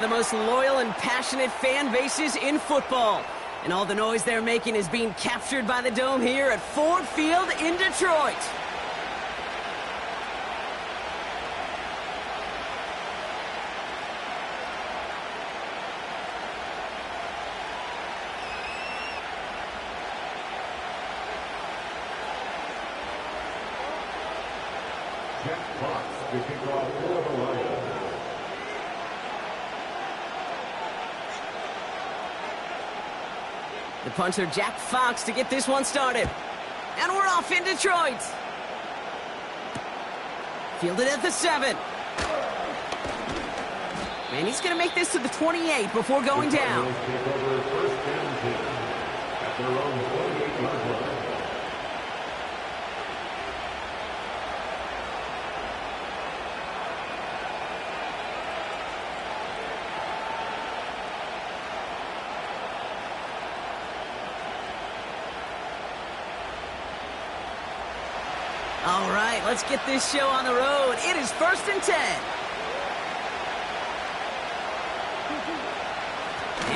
The most loyal and passionate fan bases in football. And all the noise they're making is being captured by the Dome here at Ford Field in Detroit. The punter, Jack Fox, to get this one started. And we're off in Detroit. Fielded at the 7. And he's going to make this to the 28 before going down. All right, let's get this show on the road. It is 1st and 10.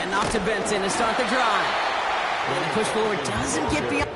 And off to Benson to start the drive. And the push forward doesn't get beyond.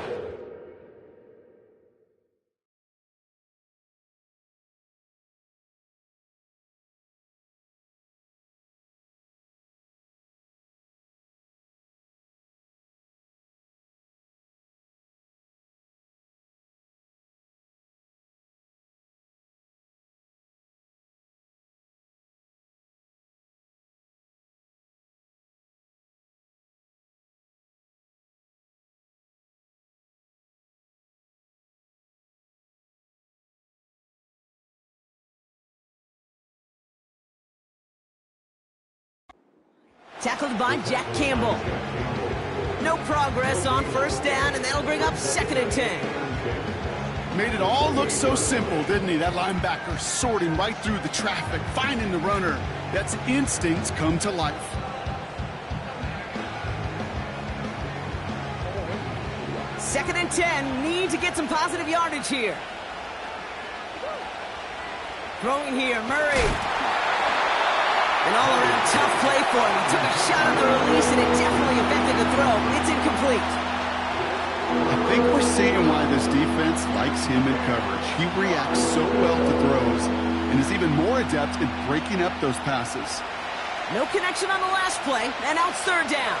Tackled by Jack Campbell. No progress on 1st down, and that'll bring up 2nd and 10. Made it all look so simple, didn't he? That linebacker sorting right through the traffic, finding the runner. That's instincts come to life. Second and 10, need to get some positive yardage here. Throwing here, Murray. An all-around tough play for him. He took a shot on the release, and it definitely affected the throw. It's incomplete. I think we're seeing why this defense likes him in coverage. He reacts so well to throws and is even more adept in breaking up those passes. No connection on the last play, and out 3rd down.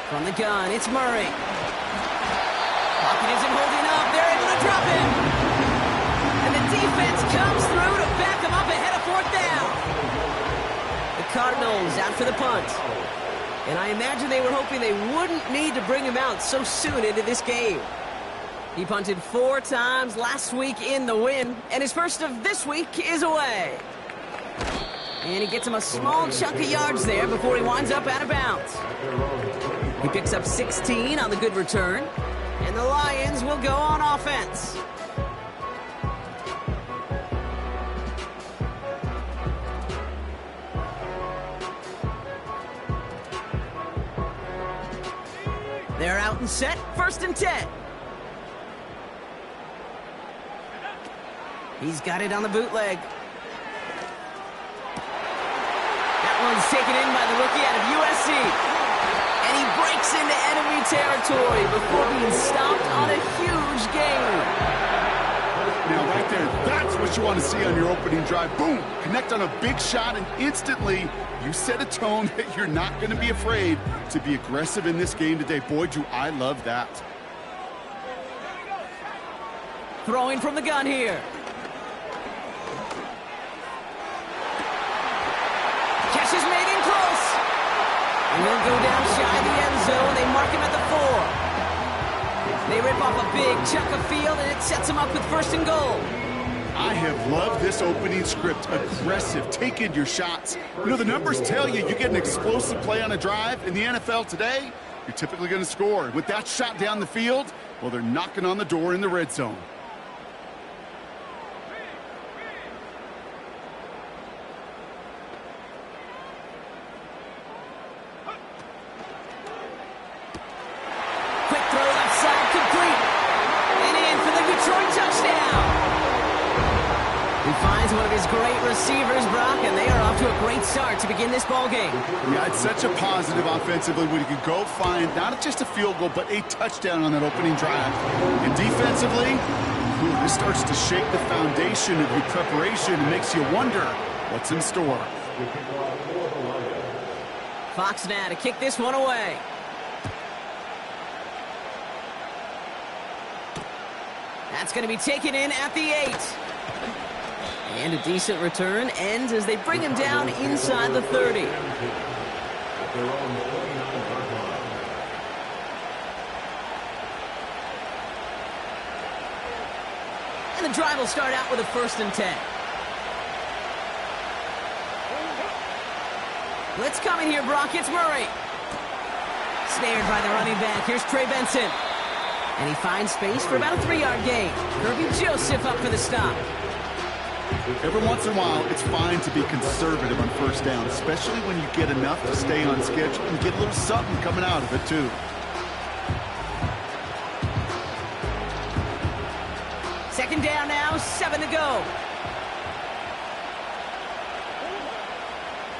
From the gun, it's Murray. Pocket isn't holding up. They're able to drop him. And the defense comes through to back him up ahead of 4th down. The Cardinals out for the punt. And I imagine they were hoping they wouldn't need to bring him out so soon into this game. He punted 4 times last week in the win, and his first of this week is away. And he gets him a small chunk of yards there before he winds up out of bounds. He picks up 16 on the good return, and the Lions will go on offense. They're out and set, 1st and 10. He's got it on the bootleg. That one's taken in by the rookie out of USC. And he breaks into enemy territory before being stopped on a huge gain. Now right there, that's what you want to see on your opening drive. Boom! Connect on a big shot, and instantly you set a tone that you're not going to be afraid to be aggressive in this game today. Boy, do I love that. Throwing from the gun here. Catch is made in close. And he'll go down shy of the end zone. They mark him at the 4. They rip off a big chunk of field, and it sets him up with 1st and goal. I have loved this opening script. Aggressive, taking your shots. You know, the numbers tell you get an explosive play on a drive. In the NFL today, you're typically going to score. With that shot down the field, well, they're knocking on the door in the red zone. finds one of his great receivers, Brock, and they are off to a great start to begin this ball game. Yeah, it's such a positive offensively when you can go find not just a field goal, but a touchdown on that opening drive. And defensively, this starts to shake the foundation of your preparation and makes you wonder what's in store. Fox now to kick this one away. That's going to be taken in at the 8. And a decent return ends as they bring him down inside the 30. And the drive will start out with a 1st and 10. Let's come in here, Brock. It's Murray. Snared by the running back. Here's Trey Benson. And he finds space for about a 3-yard gain. Kirby Joseph up for the stop. Every once in a while, it's fine to be conservative on 1st down, especially when you get enough to stay on schedule and get a little something coming out of it, too. Second down now, 7 to go.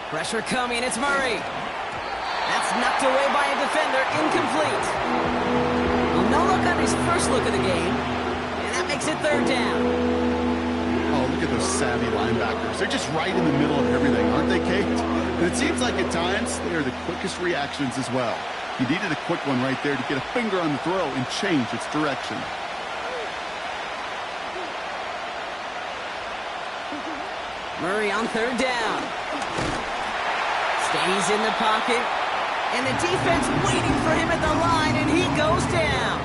Pressure coming, it's Murray. That's knocked away by a defender, incomplete. Well, no look on his first look of the game, and that makes it 3rd down. Oh, look at those savvy linebackers. They're just right in the middle of everything, aren't they, Kate? And it seems like at times they are the quickest reactions as well. You needed a quick one right there to get a finger on the throw and change its direction. Murray on 3rd down. Stays in the pocket. And the defense waiting for him at the line, and he goes down.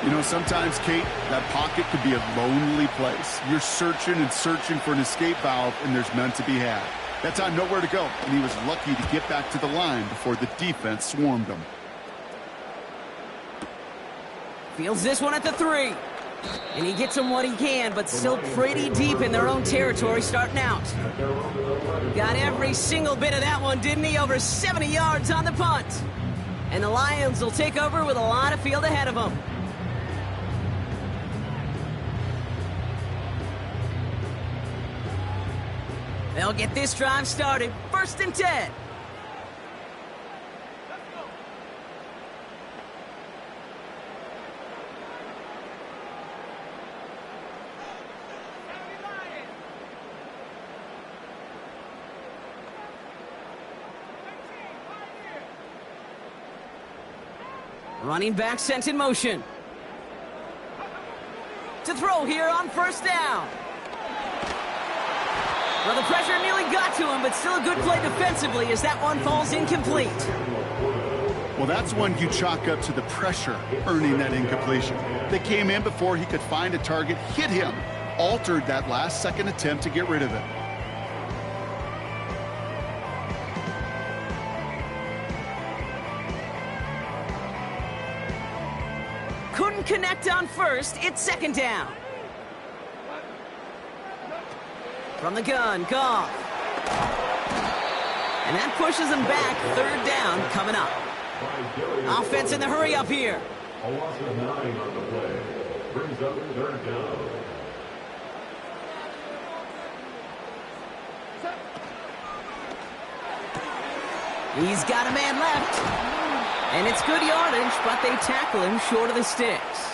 You know, sometimes, Kate, that pocket could be a lonely place. You're searching and searching for an escape valve, and there's none to be had. That time, nowhere to go, and he was lucky to get back to the line before the defense swarmed him. Fields this one at the 3. And he gets him what he can, but still pretty deep in their own territory starting out. Got every single bit of that one, didn't he? Over 70 yards on the punt. And the Lions will take over with a lot of field ahead of them. They'll get this drive started. 1st and 10. Running back sent in motion. To throw here on 1st down. Well, the pressure nearly got to him, but still a good play defensively as that one falls incomplete. Well, that's one you chalk up to the pressure earning that incompletion. They came in before he could find a target, hit him, altered that last-second attempt to get rid of it. Couldn't connect on 1st. It's 2nd down. From the gun, Goff. And that pushes him back. 3rd down coming up. Offense in the hurry up here. A loss of 9 on the play. Brings up 3rd down. He's got a man left. And it's good yardage, but they tackle him short of the sticks.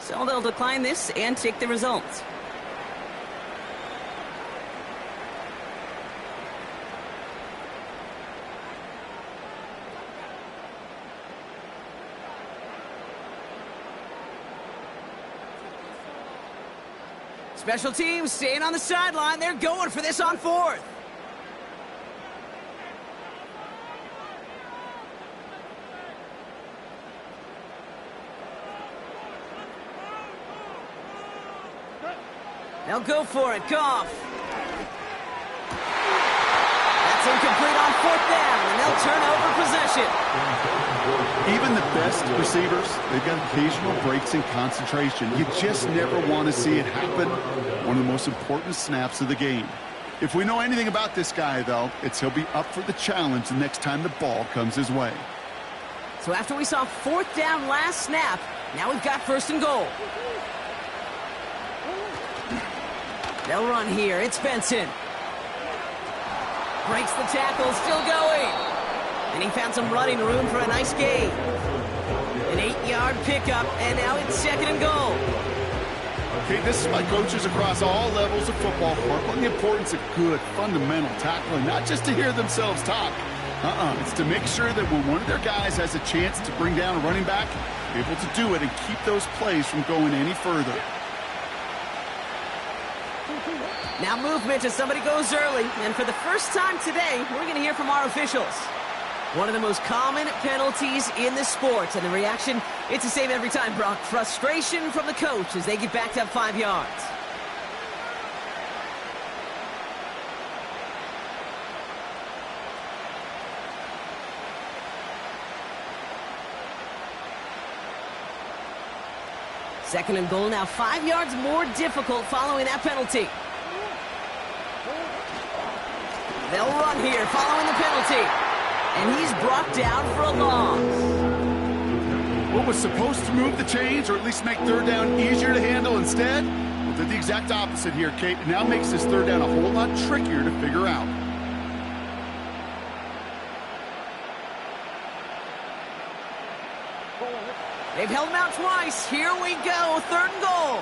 So they'll decline this and take the results. Special teams staying on the sideline. They're going for this on 4th. They'll go for it. Goff. That's incomplete on 4th down, and they'll turn over possession. Even the best receivers, they've got occasional breaks in concentration. You just never want to see it happen. One of the most important snaps of the game. If we know anything about this guy, though, it's he'll be up for the challenge the next time the ball comes his way. So after we saw fourth down last snap, now we've got first and goal. They'll run here. It's Benson. Breaks the tackle, still going. And he found some running room for a nice gain. An 8-yard pickup, and now it's second and goal. Okay, this is why coaches across all levels of football harp on the importance of good, fundamental tackling, not just to hear themselves talk. It's to make sure that when one of their guys has a chance to bring down a running back, they're able to do it and keep those plays from going any further. Now movement as somebody goes early, and for the first time today, we're going to hear from our officials. One of the most common penalties in the sport, and the reaction, it's the same every time, Brock. Frustration from the coach as they get backed up 5 yards. Second and goal now, 5 yards more difficult following that penalty. They'll run here following the penalty. And he's brought down for a loss. What was supposed to move the chains, or at least make third down easier to handle instead, well, did the exact opposite here, Kate. It now makes this third down a whole lot trickier to figure out. They've held him out twice. Here we go, third and goal.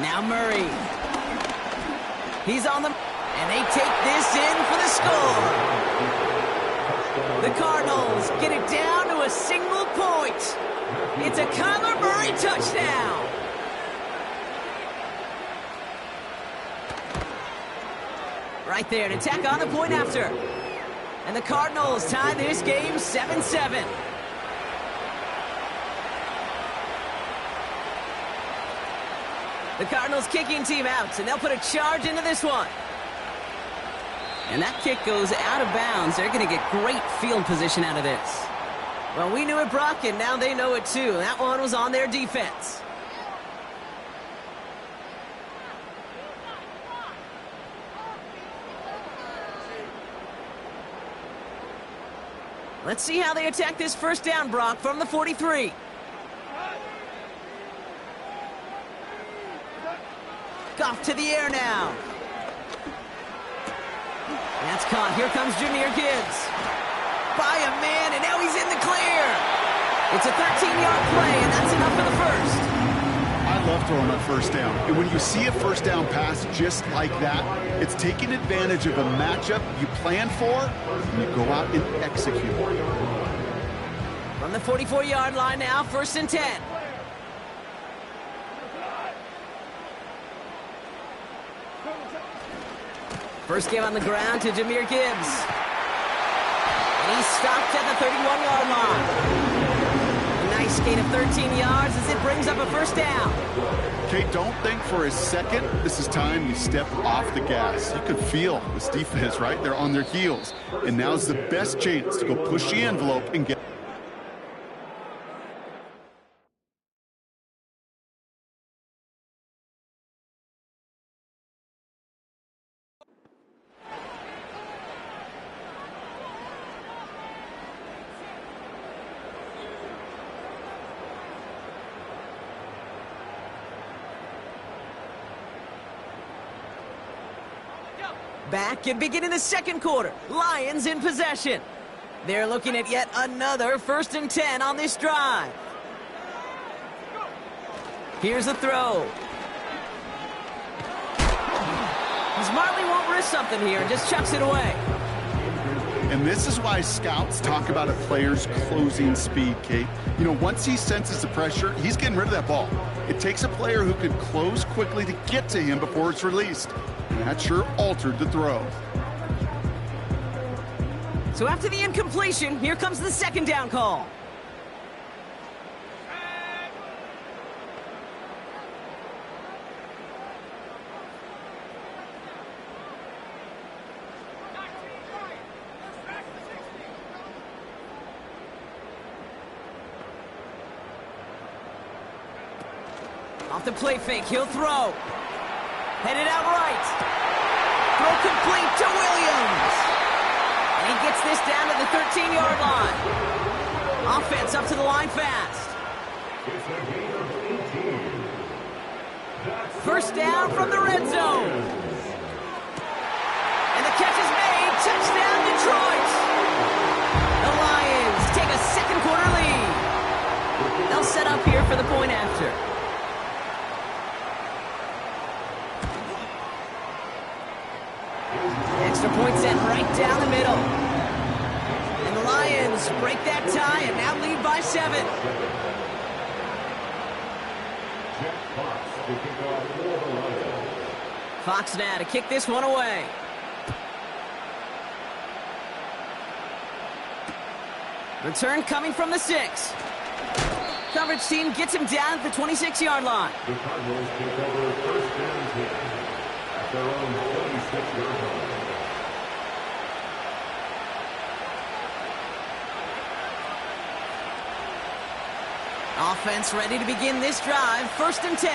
Now Murray. He's on them, and they take this in for the score. The Cardinals get it down to a single point. It's a Kyler Murray touchdown. Right there to tack on the point after. And the Cardinals tie this game 7-7. The Cardinals kicking team out, and they'll put a charge into this one. And that kick goes out of bounds. They're going to get great field position out of this. Well, we knew it, Brock, and now they know it too. That one was on their defense. Let's see how they attack this first down, Brock, from the 43. Off to the air now. That's caught. Here comes Jahmyr Gibbs. By a man, and now he's in the clear. It's a 13-yard play, and that's enough for the first. I love throwing on first down. And when you see a first down pass just like that, it's taking advantage of a matchup you plan for, and you go out and execute. From the 44-yard line now, first and 10. First game on the ground to Jahmyr Gibbs. And he's stopped at the 31-yard line. A nice gain of 13 yards as it brings up a first down. Kate, don't think for a second this is time you step off the gas. You could feel this defense, right? They're on their heels. And now's the best chance to go push the envelope and get... Back and beginning the second quarter. Lions in possession. They're looking at yet another first and 10 on this drive. Here's a throw. Smartly won't risk something here and just chucks it away. And this is why scouts talk about a player's closing speed, Kate. You know, once he senses the pressure, he's getting rid of that ball. It takes a player who can close quickly to get to him before it's released. And that sure altered the throw. So after the incompletion, here comes the second down call. Off the play fake, he'll throw. Headed out right. Throw complete to Williams. He gets this down to the 13-yard line. Offense up to the line fast. First down from the red zone. And the catch is made. Touchdown, Detroit. The Lions take a second quarter lead. They'll set up here for the point after. Extra point sent right down the middle. And the Lions break that tie and now lead by 7. Fox now to kick this one away. Return coming from the 6. Coverage team gets him down at the 26-yard line. The Cardinals take over first and 10 at their own 26-yard line. Offense ready to begin this drive. First and 10.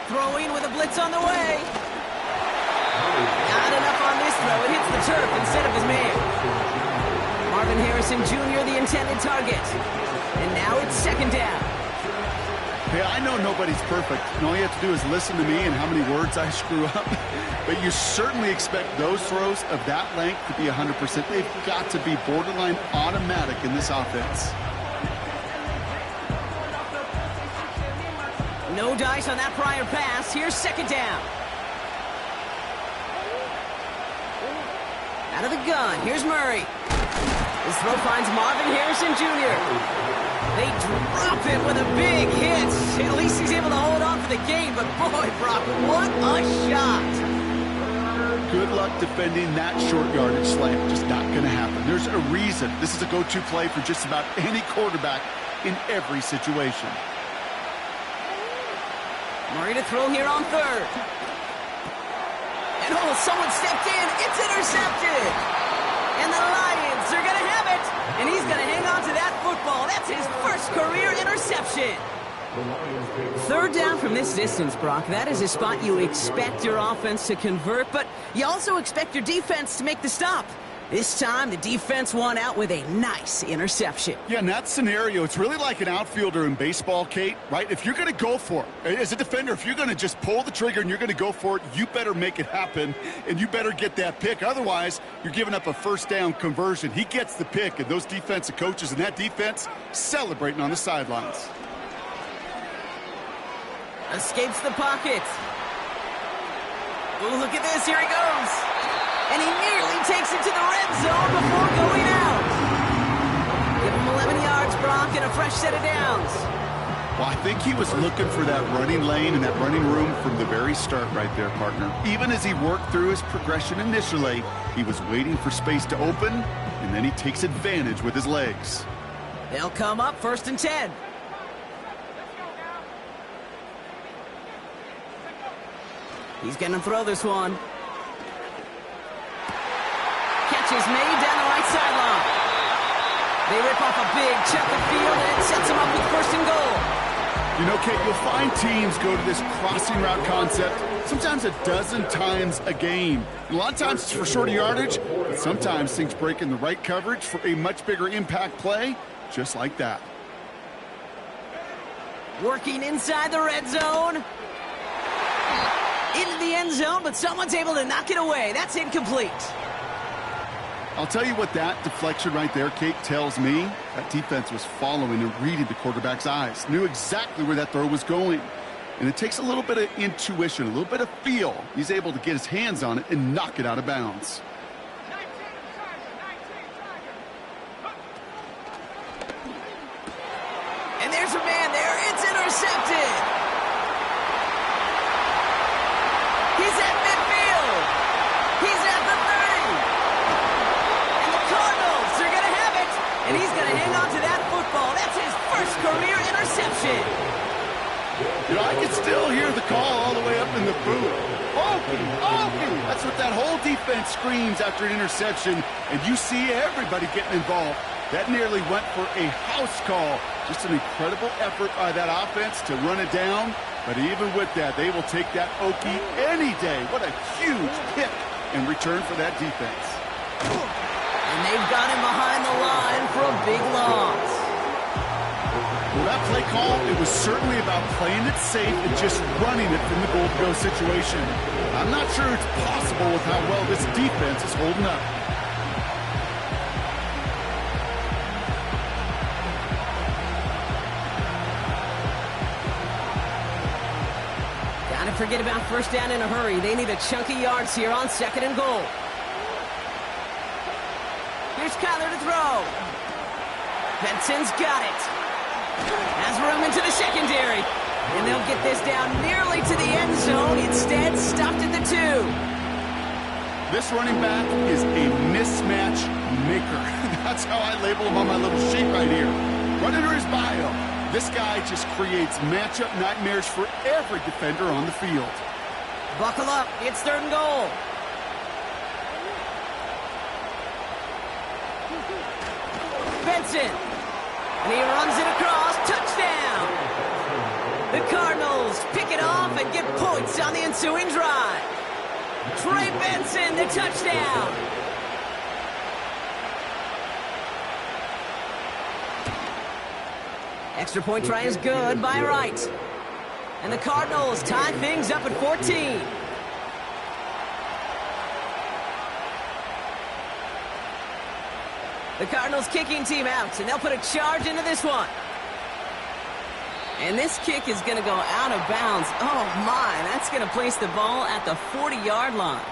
Throwing with a blitz on the way. Not enough on this throw. It hits the turf instead of his man. Marvin Harrison Jr., the intended target. And now it's second down. Hey, I know nobody's perfect, and all you have to do is listen to me and how many words I screw up. But you certainly expect those throws of that length to be 100%. They've got to be borderline automatic in this offense. No dice on that prior pass. Here's second down. Out of the gun. Here's Murray. This throw finds Marvin Harrison Jr. They drop him with a big hit. At least he's able to hold on for the game. But boy, Brock, what a shot. Good luck defending that short yardage slant. Just not going to happen. There's a reason. This is a go-to play for just about any quarterback in every situation. Murray to throw here on third. And oh, someone stepped in. It's intercepted. And the Lions are going to have it. And he's going to hang on to that football. That's his first career interception. Third down from this distance, Brock. That is a spot you expect your offense to convert, but you also expect your defense to make the stop. This time, the defense won out with a nice interception. Yeah, in that scenario, it's really like an outfielder in baseball, Kate, right? If you're going to go for it, as a defender, if you're going to just pull the trigger and you're going to go for it, you better make it happen, and you better get that pick. Otherwise, you're giving up a first down conversion. He gets the pick, and those defensive coaches and that defense celebrating on the sidelines. Escapes the pocket. Ooh, look at this. Here he goes. And he nearly takes it to the red zone before going out. Give him 11 yards, Brock, and a fresh set of downs. Well, I think he was looking for that running lane and that running room from the very start right there, partner. Even as he worked through his progression initially, he was waiting for space to open, and then he takes advantage with his legs. They'll come up first and 10. He's going to throw this one. Catch is made down the right sideline. They rip off a big chunk of field, and it sets them up with first and goal. You know, Kate, you'll find teams go to this crossing route concept sometimes a dozen times a game. A lot of times it's for shorter yardage, but sometimes things break in the right coverage for a much bigger impact play, just like that. Working inside the red zone. Into the end zone, but someone's able to knock it away. That's incomplete. I'll tell you what that deflection right there, Kate, tells me. That defense was following and reading the quarterback's eyes. Knew exactly where that throw was going. And it takes a little bit of intuition, a little bit of feel. He's able to get his hands on it and knock it out of bounds. And there's a man there. It's intercepted. He's at midfield. He's at the 30. And the Cardinals are going to have it. And he's going to hang on to that football. That's his first career interception. You know, I can still hear the call all the way up in the booth. Okie, Okie! That's what that whole defense screams after an interception, and you see everybody getting involved. That nearly went for a house call. Just an incredible effort by that offense to run it down. But even with that, they will take that Okie any day. What a huge pick in return for that defense. And they've got him behind the line for a big loss. Well, that play call, it was certainly about playing it safe and just running it from the goal-to-go situation. I'm not sure it's possible with how well this defense is holding up. Gotta forget about first down in a hurry. They need a chunk of yards here on 2nd and goal. Here's Kyler to throw. Benson's got it. Has room into the secondary. And they'll get this down nearly to the end zone. Instead, stopped at the 2. This running back is a mismatch maker. That's how I label him on my little sheet right here. Right under his bio. This guy just creates matchup nightmares for every defender on the field. Buckle up. It's 3rd and goal. Benson. And he runs it across. Touchdown. The Cardinals pick it off and get points on the ensuing drive. Trey Benson, the touchdown. Extra point try is good by Wright. And the Cardinals tie things up at 14. The Cardinals kicking team out, and they'll put a charge into this one. And this kick is going to go out of bounds. Oh, my. That's going to place the ball at the 40-yard line.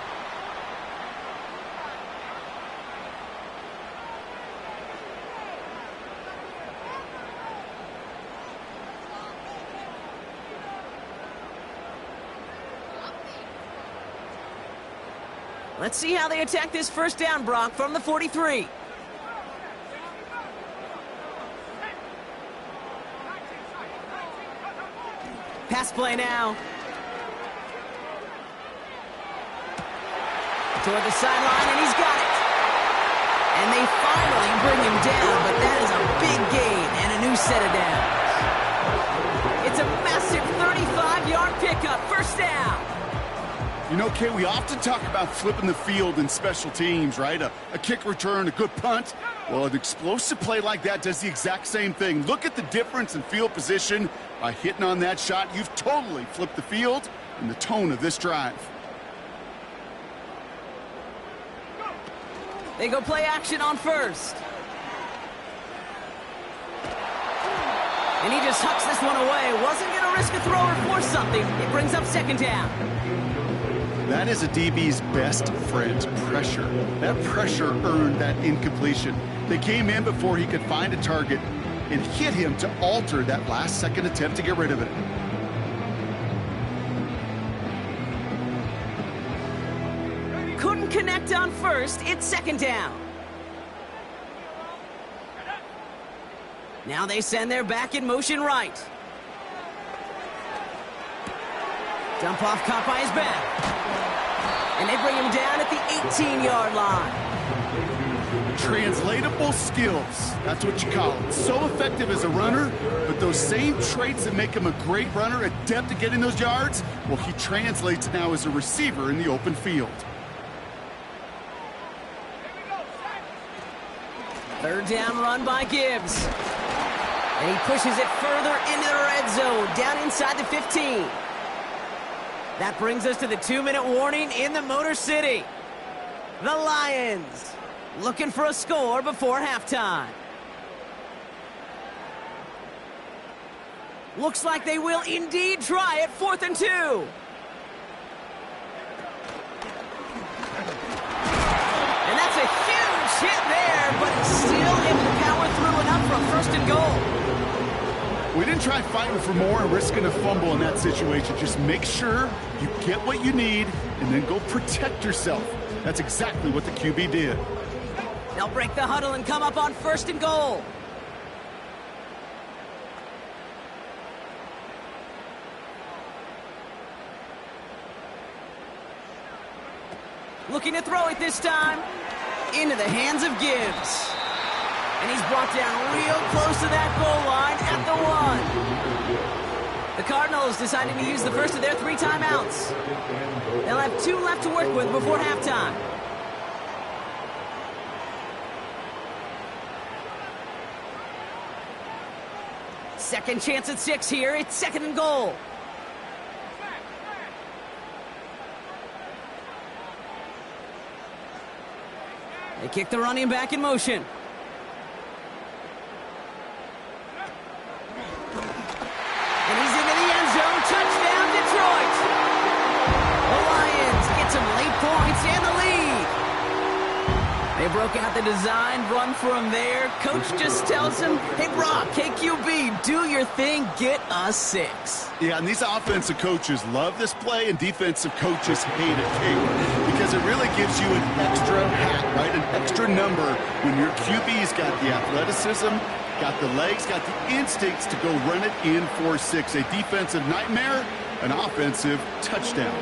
Let's see how they attack this first down, Brock, from the 43. Pass play now. Toward the sideline, and he's got it. And they finally bring him down, but that is a big gain and a new set of downs. It's a massive 35-yard pickup, first down. You know, Kay, we often talk about flipping the field in special teams, right? A kick return, a good punt. Well, an explosive play like that does the exact same thing. Look at the difference in field position. By hitting on that shot, you've totally flipped the field and the tone of this drive. They go play action on first. And he just hucks this one away. Wasn't going to risk a throw or force something. It brings up 2nd down. That is a DB's best friend, pressure. That pressure earned that incompletion. They came in before he could find a target and hit him to alter that last-second attempt to get rid of it. Couldn't connect on first. It's 2nd down. Now they send their back in motion right. Dump off caught by his back. And they bring him down at the 18-yard line. Translatable skills, that's what you call it. So effective as a runner, but those same traits that make him a great runner, adept at getting those yards, well, he translates now as a receiver in the open field. 3rd down run by Gibbs. And he pushes it further into the red zone, down inside the 15. That brings us to the 2-minute warning in the Motor City. The Lions looking for a score before halftime. Looks like they will indeed try it, 4th and 2. And that's a huge hit there, but he's still able to power through enough for a 1st and goal. We didn't try fighting for more and risking a fumble in that situation. Just make sure you get what you need and then go protect yourself. That's exactly what the QB did. They'll break the huddle and come up on 1st and goal. Looking to throw it this time. Into the hands of Gibbs. And he's brought down real close to that goal line at the 1. The Cardinals deciding to use the first of their 3 timeouts. They'll have 2 left to work with before halftime. Second chance at 6 here. It's 2nd and goal. They kick the running back in motion. And he's into the end zone. Touchdown, Detroit. The Lions get some late points and the lead. They broke out the design run from there. Coach just tells him, hey, Brock, KQB, do your thing, get us 6. Yeah, and these offensive coaches love this play, and defensive coaches hate it, Kate, because it really gives you an extra hat, right? An extra number when your QB's got the athleticism, got the legs, got the instincts to go run it in for 6. A defensive nightmare, an offensive touchdown.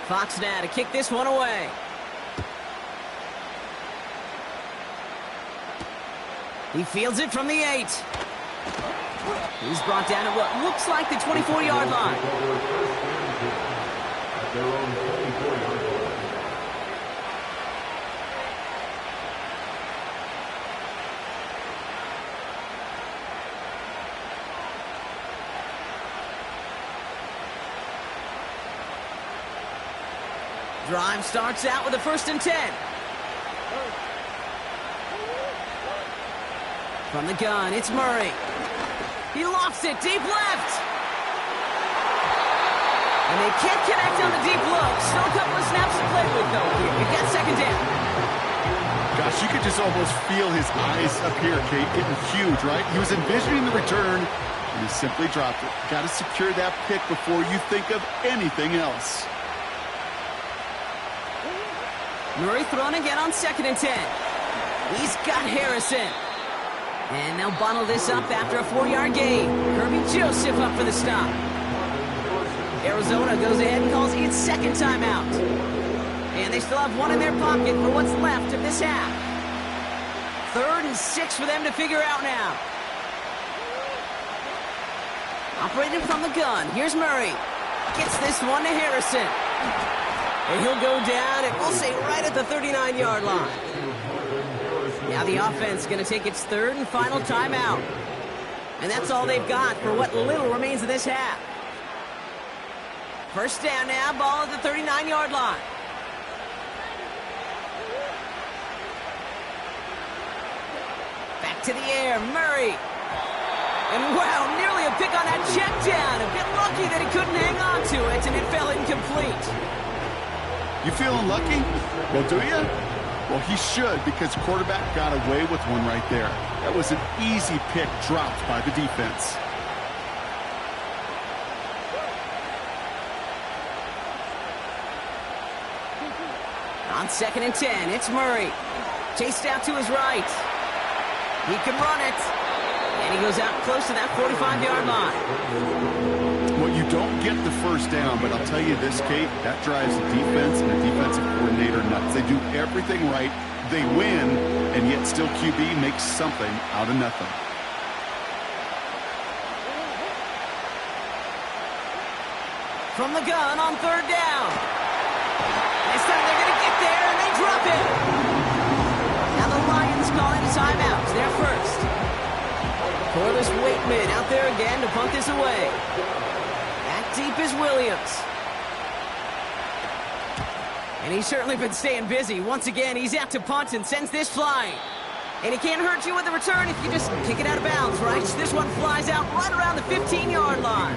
Fox now to kick this one away. He fields it from the 8. He's brought down at what looks like the 24-yard line. Drive starts out with a 1st and 10. From the gun, it's Murray. He lofts it deep left. And they can't connect on the deep look. Still a couple of snaps to play with, though, here. You've got 2nd down. Gosh, you could just almost feel his eyes up here, Kate, getting huge, right? He was envisioning the return, and he simply dropped it. Got to secure that pick before you think of anything else. Murray thrown again on 2nd and 10. He's got Harrison. And they'll bottle this up after a 4-yard gain. Kirby Joseph up for the stop. Arizona goes ahead and calls its 2nd timeout. And they still have 1 in their pocket for what's left of this half. 3rd and 6 for them to figure out now. Operating from the gun. Here's Murray. Gets this one to Harrison. And he'll go down, and we'll say right at the 39-yard line. Now the offense going to take its 3rd and final timeout. And that's all they've got for what little remains of this half. 1st down now, ball at the 39-yard line. Back to the air, Murray. And wow, nearly a pick on that check down. A bit lucky that he couldn't hang on to it, and it fell incomplete. You feeling lucky? Well, do you? Well, he should, because quarterback got away with one right there. That was an easy pick dropped by the defense. On 2nd and 10, it's Murray. Chased out to his right. He can run it. And he goes out close to that 45-yard line. Well, you don't get the 1st down, but I'll tell you this, Kate, that drives the defense and the defensive coordinator nuts. They do everything right, they win, and yet still QB makes something out of nothing. From the gun on 3rd down. This time they're going to get there, and they drop it. Now the Lions calling a timeout. They're first. Corliss Waitman out there again to punt this away. Deep is Williams. And he's certainly been staying busy. Once again, he's out to punt and sends this flying. And he can't hurt you with the return if you just kick it out of bounds, right? This one flies out right around the 15-yard line.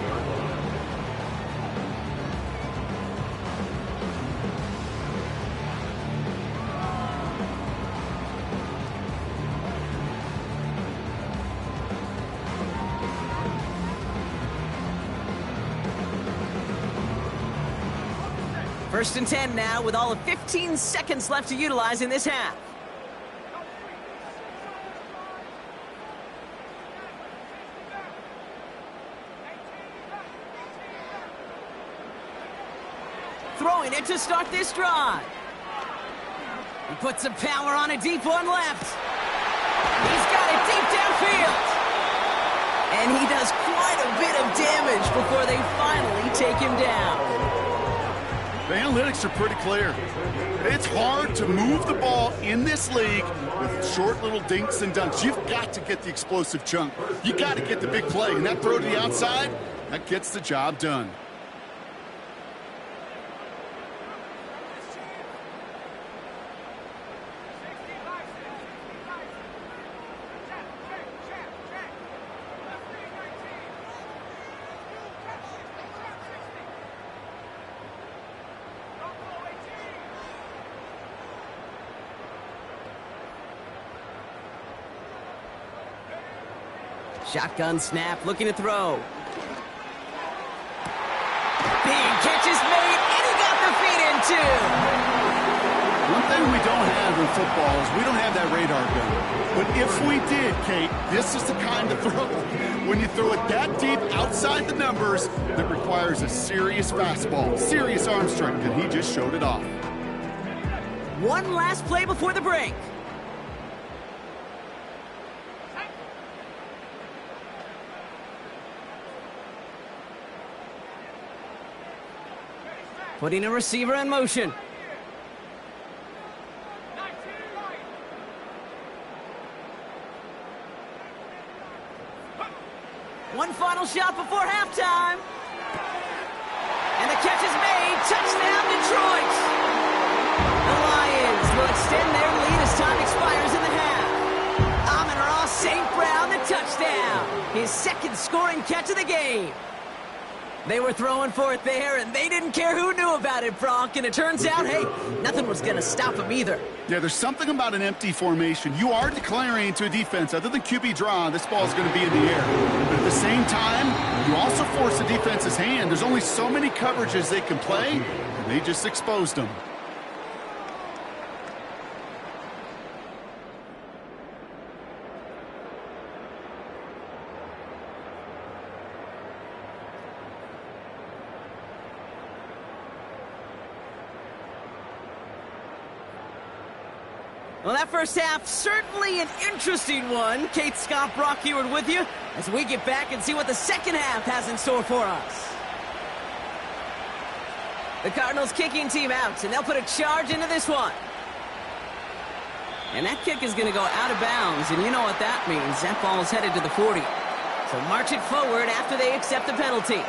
First and 10 now with all of 15 seconds left to utilize in this half. throwing it to start this drive. He puts some power on a deep one left. He's got it deep downfield. And he does quite a bit of damage before they finally take him down. The analytics are pretty clear. It's hard to move the ball in this league with short little dinks and dunks. You've got to get the explosive chunk. You got to get the big play. And that throw to the outside, that gets the job done. Shotgun snap, looking to throw. Big catch is made, and he got the feet in too. One thing we don't have in football is we don't have that radar gun. But if we did, Kate, this is the kind of throw. When you throw it that deep outside the numbers, that requires a serious fastball, serious arm strength, and he just showed it off. One last play before the break. Putting a receiver in motion. One final shot before halftime. And the catch is made. Touchdown, Detroit. The Lions will extend their lead as time expires in the half. Amon-Ra St. Brown, the touchdown. His second scoring catch of the game. They were throwing for it there, and they didn't care who knew about it, Bronk. And it turns out, hey, nothing was going to stop him either. Yeah, there's something about an empty formation. You are declaring to a defense, other than QB draw, this ball is going to be in the air. But at the same time, you also force the defense's hand. There's only so many coverages they can play, and they just exposed them. Well, that first half, certainly an interesting one. Kate, Scott, Brock Heward with you as we get back and see what the second half has in store for us. The Cardinals kicking team out, and they'll put a charge into this one. And that kick is going to go out of bounds, and you know what that means. That ball is headed to the 40. So march it forward after they accept the penalty.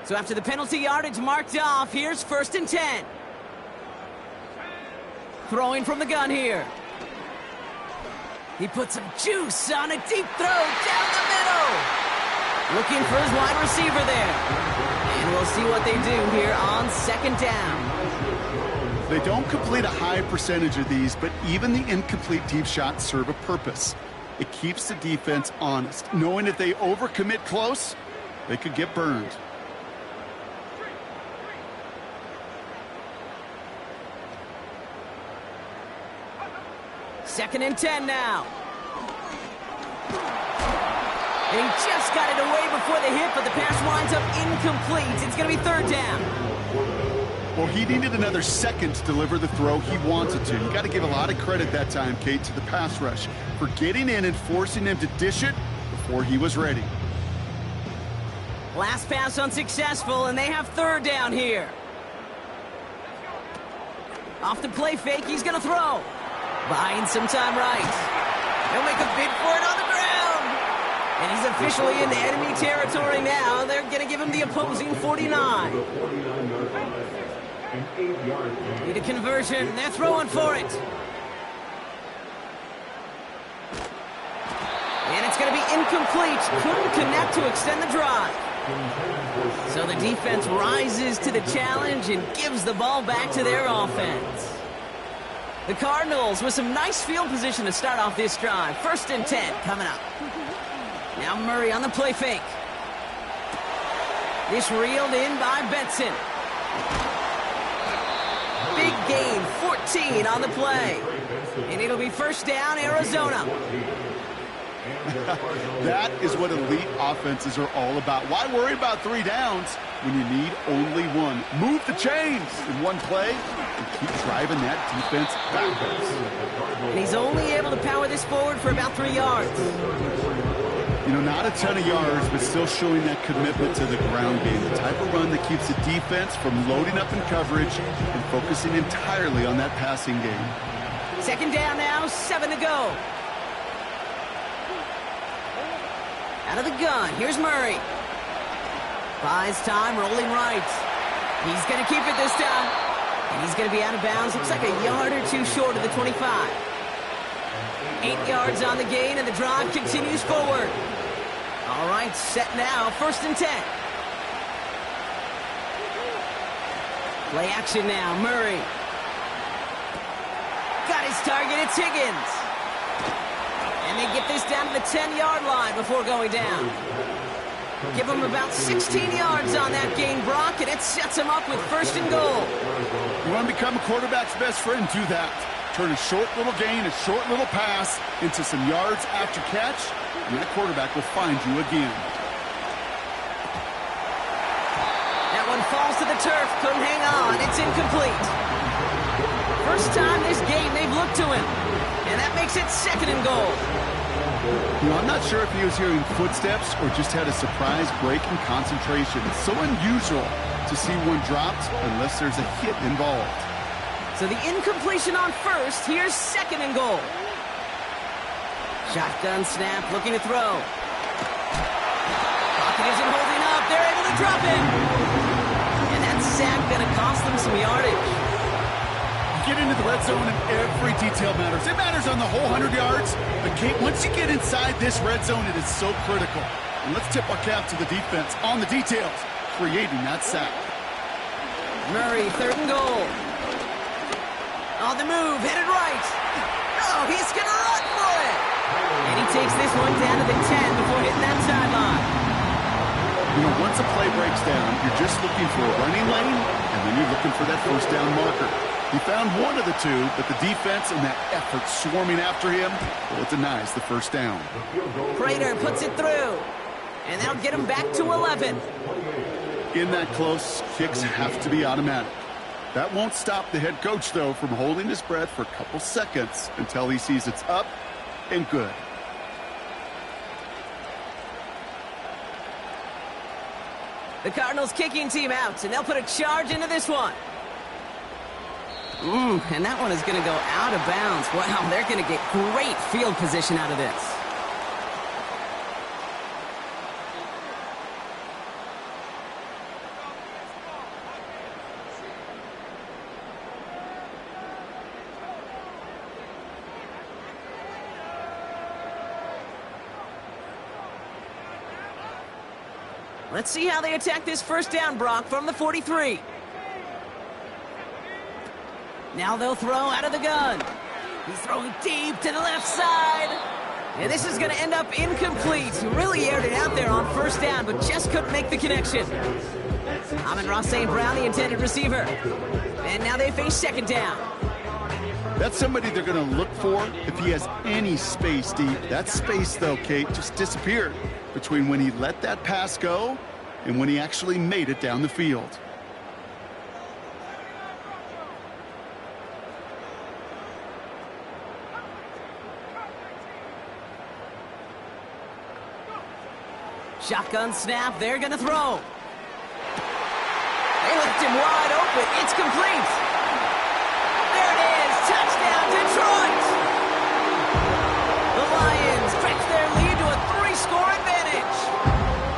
So after the penalty yardage marked off, here's 1st and 10. Throwing from the gun here. He puts some juice on a deep throw down the middle. Looking for his wide receiver there. And we'll see what they do here on 2nd down. They don't complete a high percentage of these, but even the incomplete deep shots serve a purpose. It keeps the defense honest, knowing if they overcommit close, they could get burned. 2nd and 10 now. And he just got it away before the hit, but the pass winds up incomplete. It's going to be 3rd down. Well, he needed another second to deliver the throw he wanted to. You got to give a lot of credit that time, Kate, to the pass rush for getting in and forcing him to dish it before he was ready. Last pass unsuccessful, and they have 3rd down here. Off the play fake, he's going to throw. Buying some time right. He'll make a bid for it on the ground. And he's officially into enemy territory now. They're going to give him the opposing 49. Need a conversion. They're throwing for it. And it's going to be incomplete. Couldn't connect to extend the drive. So the defense rises to the challenge and gives the ball back to their offense. The Cardinals with some nice field position to start off this drive. 1st and 10 coming up. Now Murray on the play fake. This reeled in by Benson. Big gain, 14 on the play. And it'll be first down, Arizona. That is what elite offenses are all about. Why worry about 3 downs when you need only one? Move the chains in one play and keep driving that defense backwards. And he's only able to power this forward for about 3 yards. You know, not a ton of yards, but still showing that commitment to the ground game. The type of run that keeps the defense from loading up in coverage and focusing entirely on that passing game. Second down now, 7 to go. Out of the gun, here's Murray. Buys time, rolling right. He's going to keep it this time. And he's going to be out of bounds. Looks like a yard or 2 short of the 25. 8 yards on the gain, and the drive continues forward. All right, set now, 1st and 10. Play action now, Murray. Got his target, it's Higgins. And they get this down to the 10-yard line before going down. Give him about 16 yards on that gain, Brock, and it sets him up with 1st and goal. You want to become a quarterback's best friend, do that. Turn a short little gain, a short little pass into some yards after catch, and that quarterback will find you again. That one falls to the turf, couldn't hang on, it's incomplete. First time this game they've looked to him, and that makes it 2nd and goal. You know, I'm not sure if he was hearing footsteps or just had a surprise break in concentration. It's so unusual to see one dropped unless there's a hit involved. So the incompletion on 1st, here's 2nd and goal. Shotgun snap, looking to throw. Pocket isn't holding up, they're able to drop it. And that sack gonna cost them some yardage. Get into the red zone and every detail matters. It matters on the whole 100 yards. But Kate, once you get inside this red zone, it is so critical. And let's tip our cap to the defense on the details, creating that sack. Murray, 3rd and goal. On the move, headed right. Oh, he's going to run for it. And he takes this one down to the 10 before hitting that sideline. You know, once a play breaks down, you're just looking for a running lane, and then you're looking for that 1st down marker. He found one of the 2, but the defense and that effort swarming after him, well, it denies the 1st down. Prater puts it through, and that'll get him back to 11. In that close, kicks have to be automatic. That won't stop the head coach, though, from holding his breath for a couple seconds until he sees it's up and good. The Cardinals kicking team out, and they'll put a charge into this one. And that one is going to go out of bounds. Wow, they're going to get great field position out of this. Let's see how they attack this 1st down, Brock, from the 43. Now they'll throw out of the gun. He's throwing deep to the left side. And this is going to end up incomplete. He really aired it out there on 1st down, but just couldn't make the connection. Amon-Ra St. Brown, the intended receiver. And now they face 2nd down. That's somebody they're going to look for if he has any space deep. That space, though, Kate, just disappeared between when he let that pass go and when he actually made it down the field. Shotgun snap, they're going to throw. They left him wide open. It's complete. There it is. Touchdown, Detroit. The Lions stretch their lead to a 3-score advantage.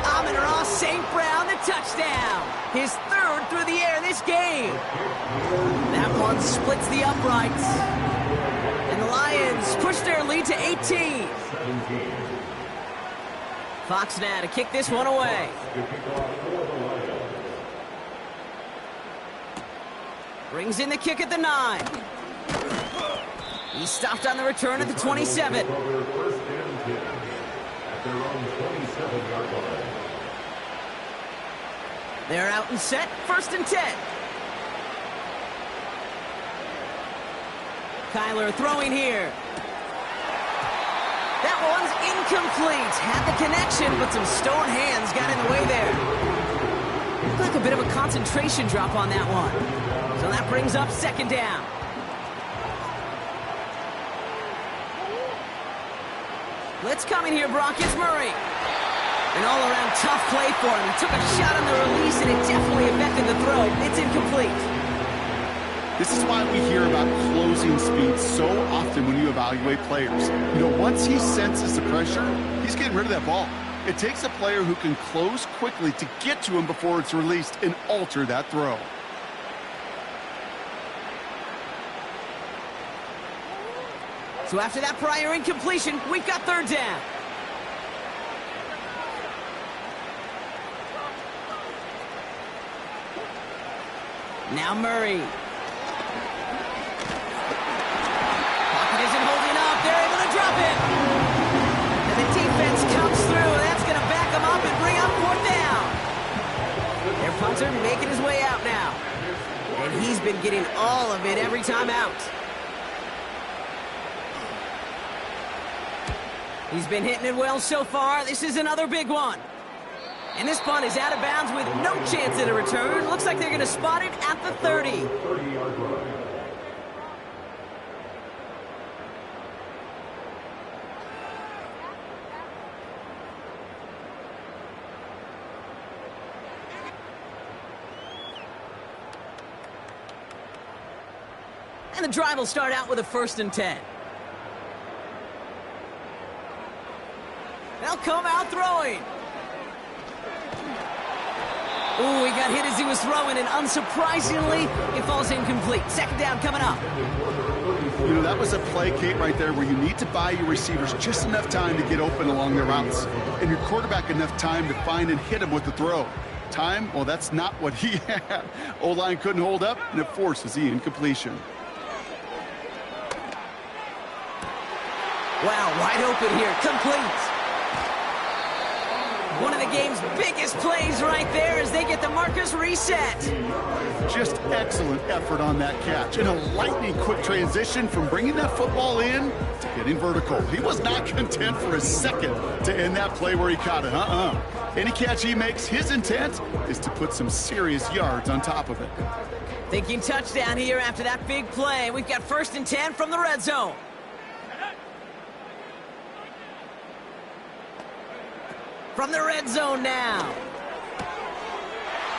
Amon-Ra St. Brown, the touchdown. His 3rd through the air this game. That one splits the uprights. And the Lions push their lead to 18. Fox now to kick this one away. Brings in the kick at the 9. He's stopped on the return at the 27. They're out and set, 1st and 10. Kyler throwing here. That one's incomplete. Had the connection, but some stone hands got in the way there. Looked like a bit of a concentration drop on that one. So that brings up second down. Blitz coming here, Brock. It's Murray. An all-around tough play for him. He took a shot on the release, and it definitely affected the throw. It's incomplete. This is why we hear about closing speed so often when you evaluate players. You know, once he senses the pressure, he's getting rid of that ball. It takes a player who can close quickly to get to him before it's released and alter that throw. So after that prior incompletion, we've got third down. Now Murray. Pocket isn't holding up. They're able to drop it. And the defense comes through. That's going to back them up and bring up fourth down. Their punter making his way out now. And he's been getting all of it every time out. He's been hitting it well so far. This is another big one. And this punt is out of bounds with no chance at a return. Looks like they're going to spot it at the 30. 30-yard line. And the drive will start out with a 1st and 10. They'll come out throwing. Ooh, he got hit as he was throwing, and unsurprisingly, it falls incomplete. Second down coming up. You know, that was a play, Kate, right there where you need to buy your receivers just enough time to get open along their routes, and your quarterback enough time to find and hit him with the throw. Time? Well, that's not what he had. O-line couldn't hold up, and it forces the incompletion. Wow, wide open here. Complete. One of the game's biggest plays right there as they get the markers reset. Just excellent effort on that catch. And a lightning quick transition from bringing that football in to getting vertical. He was not content for a second to end that play where he caught it. Any catch he makes, his intent is to put some serious yards on top of it. Thinking touchdown here after that big play. We've got 1st and 10 from the red zone. From the red zone now.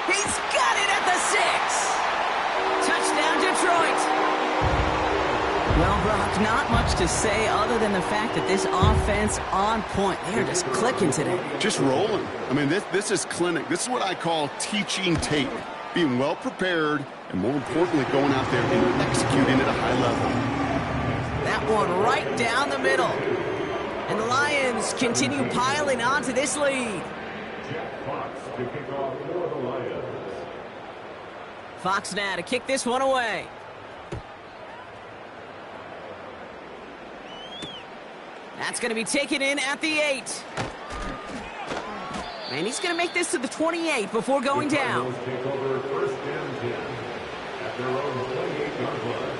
He's got it at the 6. Touchdown, Detroit. Well, Brock, not much to say other than the fact that this offense on point. They are just clicking today. Just rolling. I mean, this is clinic. This is what I call teaching tape. Being well prepared, and more importantly, going out there and executing at a high level. That one right down the middle. And the Lions continue piling on to this lead. Fox to kick off for the Lions. Fox now to kick this one away. That's going to be taken in at the 8. And he's going to make this to the 28 before going down. Take over 1st and 10 at their own 28-yard line.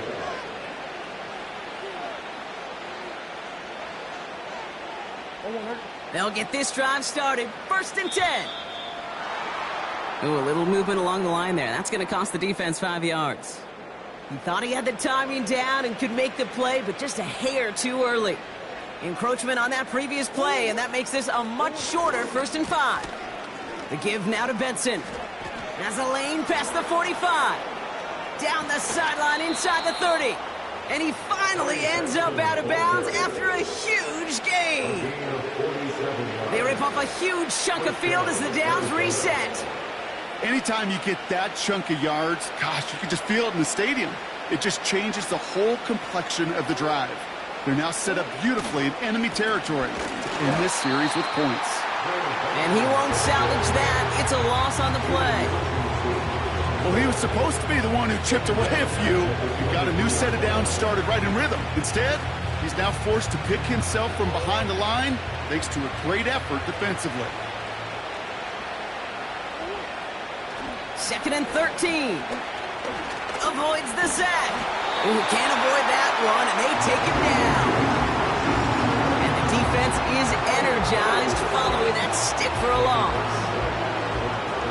They'll get this drive started. 1st and 10. Ooh, a little movement along the line there. That's going to cost the defense 5 yards. He thought he had the timing down and could make the play, but just a hair too early. Encroachment on that previous play, and that makes this a much shorter 1st and 5. The give now to Benson. Has a lane past the 45. Down the sideline inside the 30. And he finally ends up out of bounds after a huge gain. They rip off a huge chunk of field as the downs reset. Anytime you get that chunk of yards, gosh, you can just feel it in the stadium. It just changes the whole complexion of the drive. They're now set up beautifully in enemy territory to end this series with points. And he won't salvage that. It's a loss on the play. Well, he was supposed to be the one who chipped away a few. He got a new set of downs started right in rhythm. Instead, he's now forced to pick himself from behind the line thanks to a great effort defensively. 2nd and 13. Avoids the sack. Ooh, can't avoid that one, and they take him down. And the defense is energized following that stick for a loss.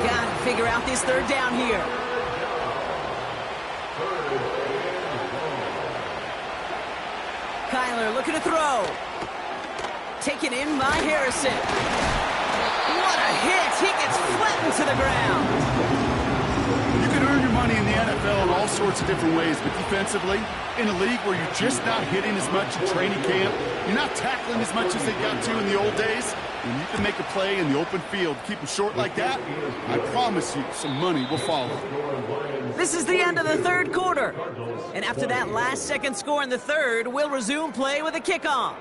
Gotta figure out this third down here. Kyler looking to throw. Taken in by Harrison. What a hit! He gets flattened to the ground. You can earn your money in the NFL in all sorts of different ways, but defensively, in a league where you're just not hitting as much in training camp, you're not tackling as much as they got to in the old days, and you can make a play in the open field, keep them short like that, I promise you some money will follow. This is the end of the third quarter. And after that last-second score in the third, we'll resume play with a kickoff.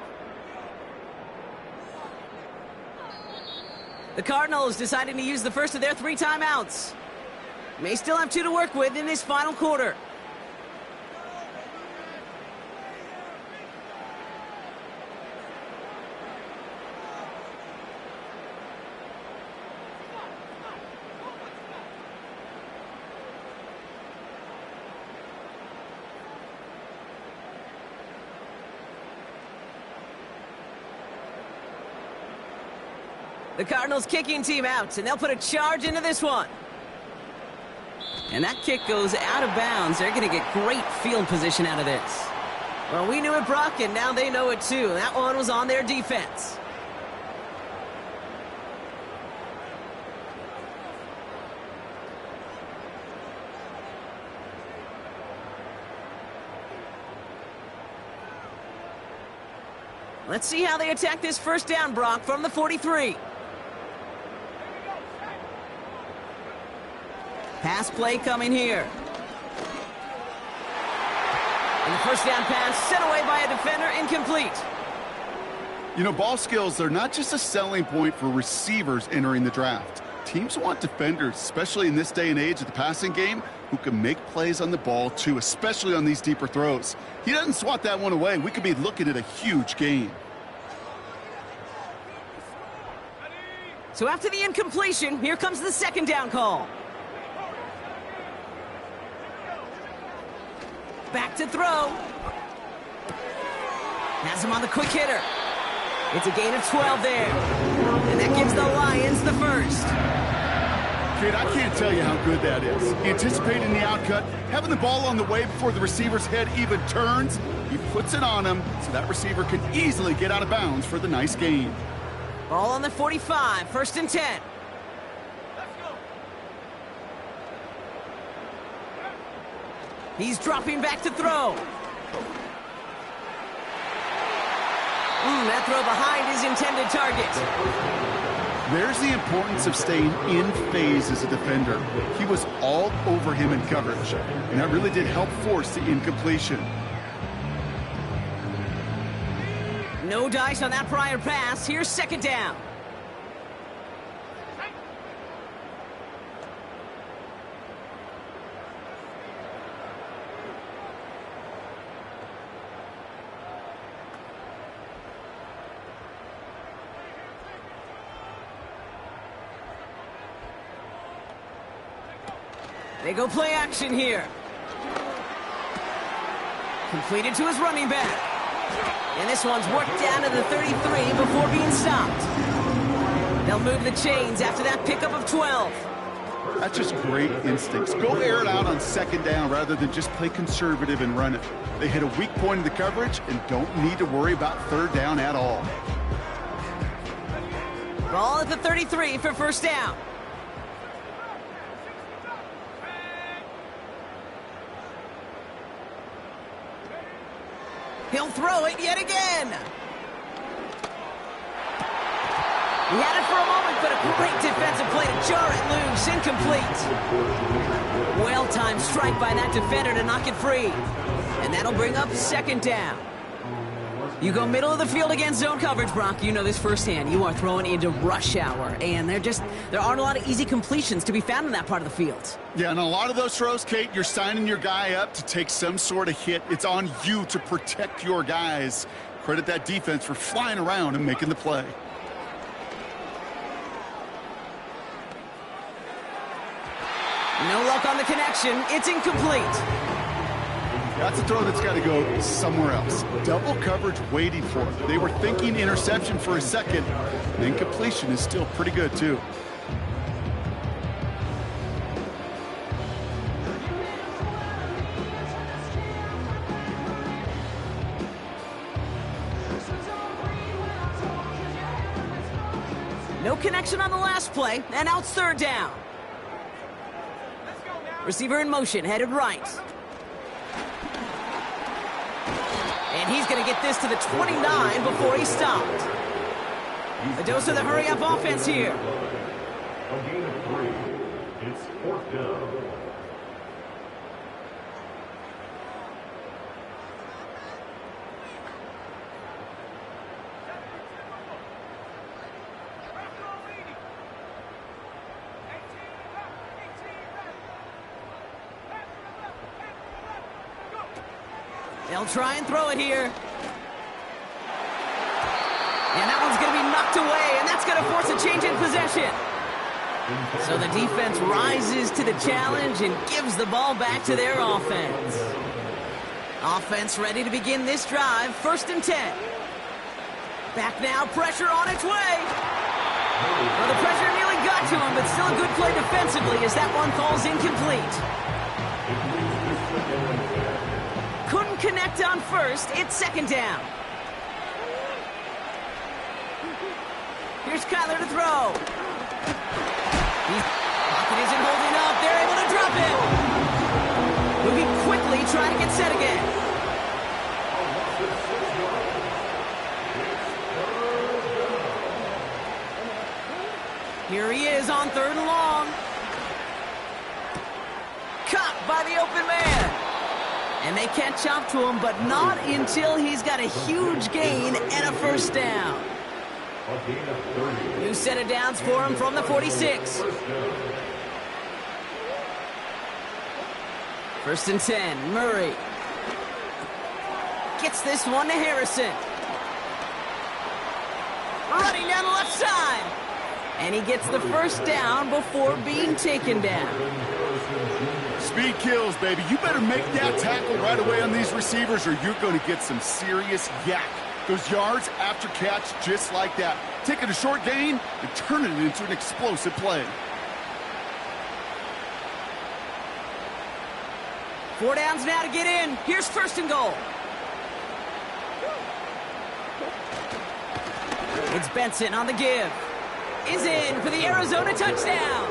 The Cardinals deciding to use the first of their 3 timeouts. May still have 2 to work with in this final quarter. The Cardinals kicking team out, and they'll put a charge into this one. And that kick goes out of bounds. They're going to get great field position out of this. Well, we knew it, Brock, and now they know it too. That one was on their defense. Let's see how they attack this first down, Brock, from the 43. Pass play coming here. And the first down pass sent away by a defender, incomplete. You know, ball skills are not just a selling point for receivers entering the draft. Teams want defenders, especially in this day and age of the passing game, who can make plays on the ball too, especially on these deeper throws. He doesn't swat that one away. We could be looking at a huge gain. So after the incompletion, here comes the second down call. Back to throw. Has him on the quick hitter. It's a gain of 12 there. And that gives the Lions the first. Kid, I can't tell you how good that is. Anticipating the outcut, having the ball on the way before the receiver's head even turns, he puts it on him so that receiver can easily get out of bounds for the nice gain. Ball on the 45, 1st and 10. He's dropping back to throw. That throw behind his intended target. There's the importance of staying in phase as a defender. He was all over him in coverage, and that really did help force the incompletion. No dice on that prior pass. Here's second down. They go play action here. Completed to his running back. And this one's worked down to the 33 before being stopped. They'll move the chains after that pickup of 12. That's just great instincts. Go air it out on second down rather than just play conservative and run it. They hit a weak point in the coverage and don't need to worry about third down at all. Ball at the 33 for first down. He'll throw it yet again. He had it for a moment, but a great defensive play to jar it loose. Incomplete. Well-timed strike by that defender to knock it free. And that'll bring up second down. You go middle of the field against zone coverage, Brock. You know this firsthand. You are throwing into rush hour, and there aren't a lot of easy completions to be found in that part of the field. Yeah, and a lot of those throws, Kate, you're signing your guy up to take some sort of hit. It's on you to protect your guys. Credit that defense for flying around and making the play. No luck on the connection. It's incomplete. That's a throw that's got to go somewhere else. Double coverage waiting for it. They were thinking interception for a second. The incompletion is still pretty good, too. No connection on the last play, and now it's third down. Receiver in motion, headed right. And he's going to get this to the 29 before he stopped. A dose of the hurry-up offense here. A gain of 3. It's fourth down. They'll try and throw it here. And that one's going to be knocked away, and that's going to force a change in possession. So the defense rises to the challenge and gives the ball back to their offense. Offense ready to begin this drive, 1st and 10. Back now, pressure on its way. Well, the pressure nearly got to him, but still a good play defensively as that one falls incomplete. Couldn't connect on 1st. It's 2nd down. Here's Kyler to throw. Pocket isn't holding up. They're able to drop him. Moving quickly, trying to get set again. Here he is on 3rd and long. Caught by the open man. And they catch up to him, but not until he's got a huge gain and a 1st down. New set of downs for him from the 46. 1st and 10, Murray. Gets this one to Harrison. Running down the left side. And he gets the 1st down before being taken down. Speed kills, baby. You better make that tackle right away on these receivers or you're going to get some serious yak. Those yards after catch just like that. Taking a short gain and turning it into an explosive play. 4 downs now to get in. Here's 1st and goal. It's Benson on the give. Is in for the Arizona touchdown.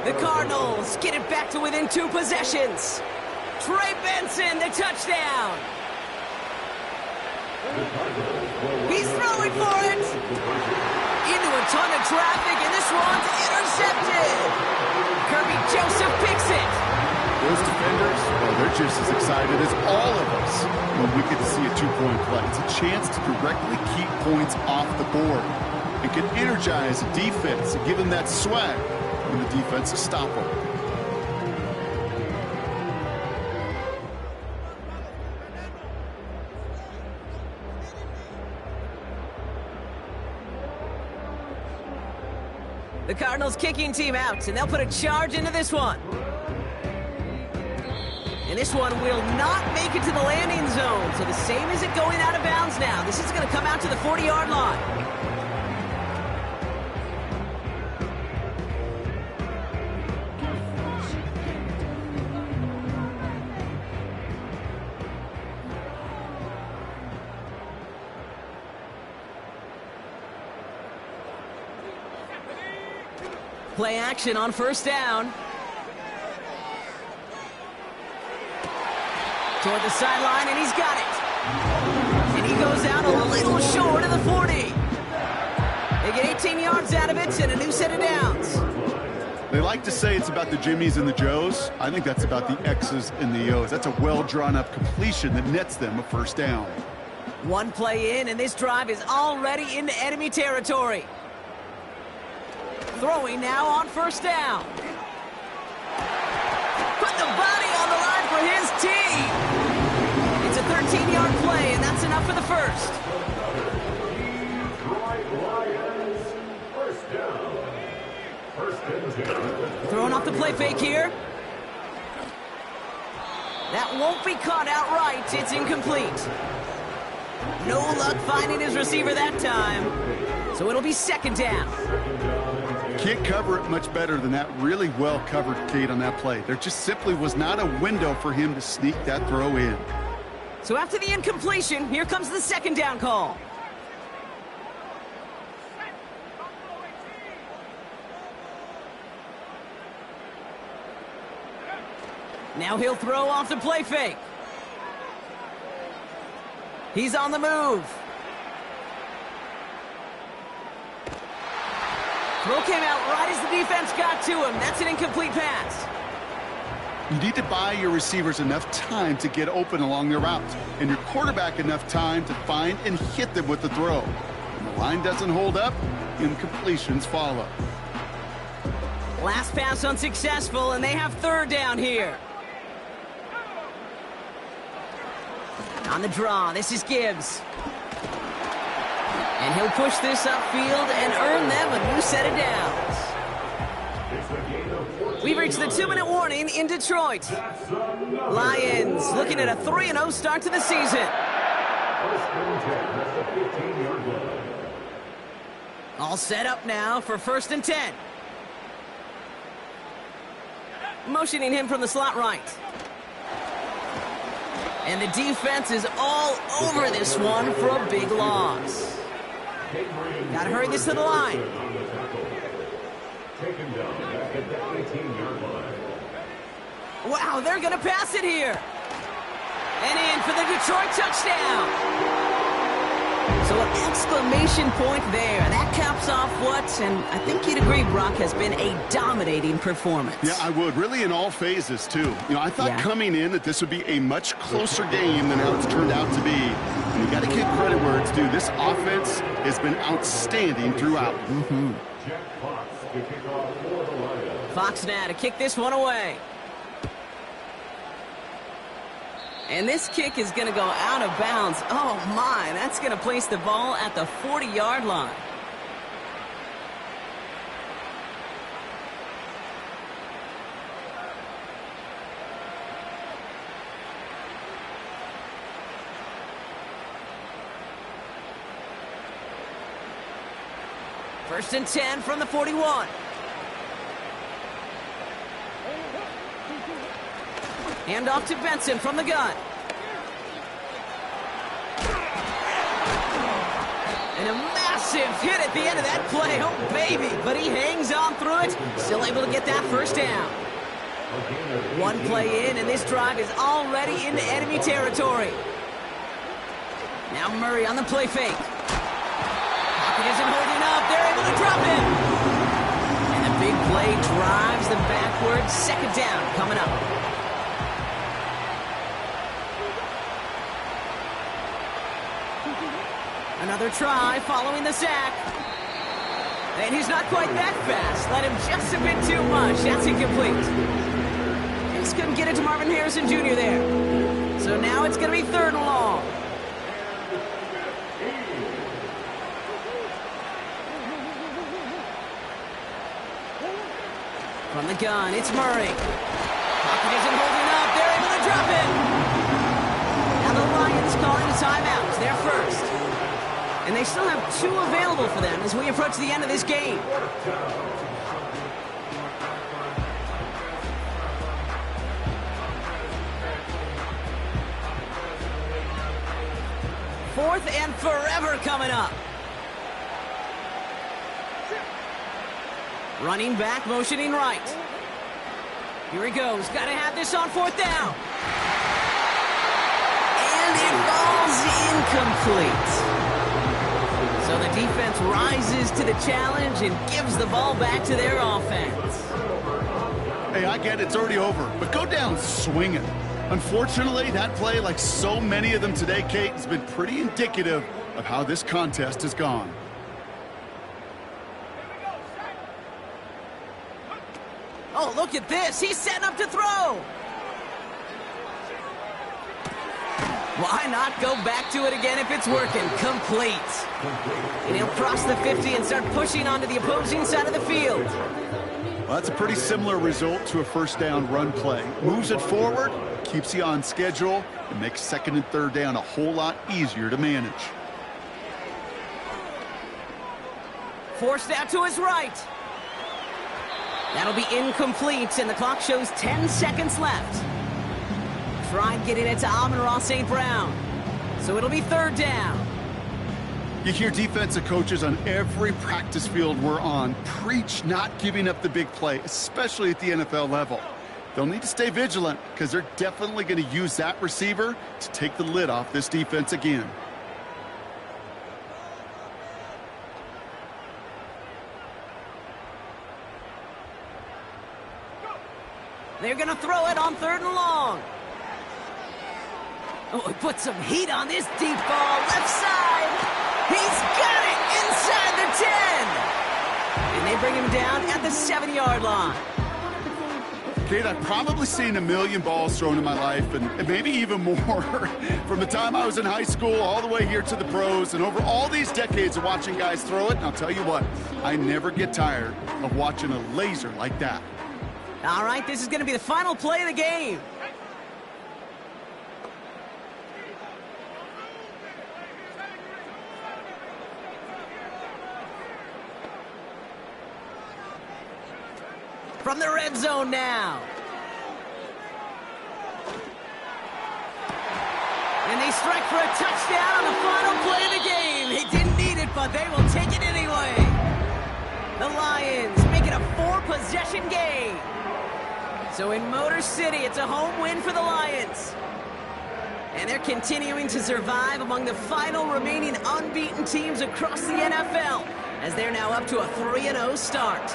The Cardinals get it back to within 2 possessions. Trey Benson, the touchdown. He's throwing for it. Into a ton of traffic, and this one's intercepted. Kirby Joseph picks it. Those defenders, well, they're just as excited as all of us when we get to see a 2-point play. It's a chance to directly keep points off the board. It can energize a defense and give them that swag when the defense is stoppable. The Cardinals kicking team out, and they'll put a charge into this one. And this one will not make it to the landing zone. So the same as it going out of bounds now. This is going to come out to the 40-yard line. Play action on 1st down. Toward the sideline, and he's got it. And he goes out a little short of the 40. They get 18 yards out of it and a new set of downs. They like to say it's about the Jimmies and the Joes. I think that's about the X's and the O's. That's a well-drawn-up completion that nets them a 1st down. One play in, and this drive is already into enemy territory. Throwing now on 1st down. Put the body on the line for his team. It's a 13-yard play, and that's enough for the 1st. Throwing off the play fake here. That won't be caught outright. It's incomplete. No luck finding his receiver that time. So it'll be second down. Can't cover it much better than that. Really well covered, Kate, on that play. There just simply was not a window for him to sneak that throw in. So after the incompletion, here comes the second down call. Now he'll throw off the play fake. He's on the move. Throw came out right as the defense got to him. That's an incomplete pass. You need to buy your receivers enough time to get open along their route, and your quarterback enough time to find and hit them with the throw. When the line doesn't hold up, incompletions follow. Last pass unsuccessful, and they have third down here. On the draw, this is Gibbs. And he'll push this upfield and earn them a new set of downs. We've reached the 2-minute warning in Detroit. Lions looking at a 3-0 start to the season. All set up now for 1st and 10. Motioning him from the slot right. And the defense is all over this one for a big loss. Got to hurry this to the line. Wow, they're going to pass it here. And in for the Detroit touchdown. So an exclamation point there. That caps off what, and I think you'd agree, Brock, has been a dominating performance. Yeah, I would. Really in all phases, too. You know, I thought coming in that this would be a much closer game than how it's turned out to be. And you got to give credit where it's due. This offense has been outstanding throughout. Fox now to kick this one away. And this kick is going to go out of bounds. Oh, my. That's going to place the ball at the 40-yard line. First and 10 from the 41. Hand off to Benson from the gun. And a massive hit at the end of that play. Oh, baby. But he hangs on through it. Still able to get that first down. One play in, and this drive is already into enemy territory. Now Murray on the play fake. Pocket isn't holding up. They're able to drop him. And the big play drives them backwards. Second down coming up. Another try following the sack. And he's not quite that fast. Let him just a bit too much. That's incomplete. Just couldn't get it to Marvin Harrison Jr. there. So now it's going to be 3rd and long. From the gun, it's Murray. Pocket isn't holding up. They're able to drop him. Now the Lions calling a timeout. They're first. And they still have 2 available for them as we approach the end of this game. Fourth and forever coming up. Running back, motioning right. Here he goes. Got to have this on 4th down. And it falls incomplete. So the defense rises to the challenge and gives the ball back to their offense. Hey, I get it's already over, but go down swinging. Unfortunately, that play, like so many of them today, Kate, has been pretty indicative of how this contest has gone. Oh, look at this. He's setting up to throw. Why not go back to it again if it's working? Complete. And he'll cross the 50 and start pushing onto the opposing side of the field. Well, that's a pretty similar result to a first down run play. Moves it forward, keeps you on schedule, and makes second and third down a whole lot easier to manage. Forced out to his right. That'll be incomplete, and the clock shows 10 seconds left. Try and get it to Amon-Ra St. Brown. So it'll be third down. You hear defensive coaches on every practice field we're on preach not giving up the big play, especially at the NFL level. They'll need to stay vigilant because they're definitely going to use that receiver to take the lid off this defense again. They're going to throw it on third and long. Oh, he put some heat on this deep ball. Left side. He's got it inside the 10. And they bring him down at the 7-yard line. Kate, I've probably seen a million balls thrown in my life, and maybe even more, from the time I was in high school all the way here to the pros, and over all these decades of watching guys throw it. And I'll tell you what, I never get tired of watching a laser like that. All right, this is going to be the final play of the game. From the red zone now. And they strike for a touchdown on the final play of the game. They didn't need it, but they will take it anyway. The Lions make it a 4-possession game. So in Motor City, it's a home win for the Lions. And they're continuing to survive among the final remaining unbeaten teams across the NFL, as they're now up to a 3-0 start.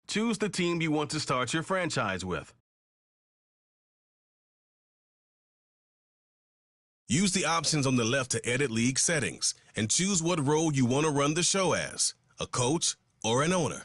Choose the team you want to start your franchise with. Use the options on the left to edit league settings and choose what role you want to run the show as, a coach or an owner.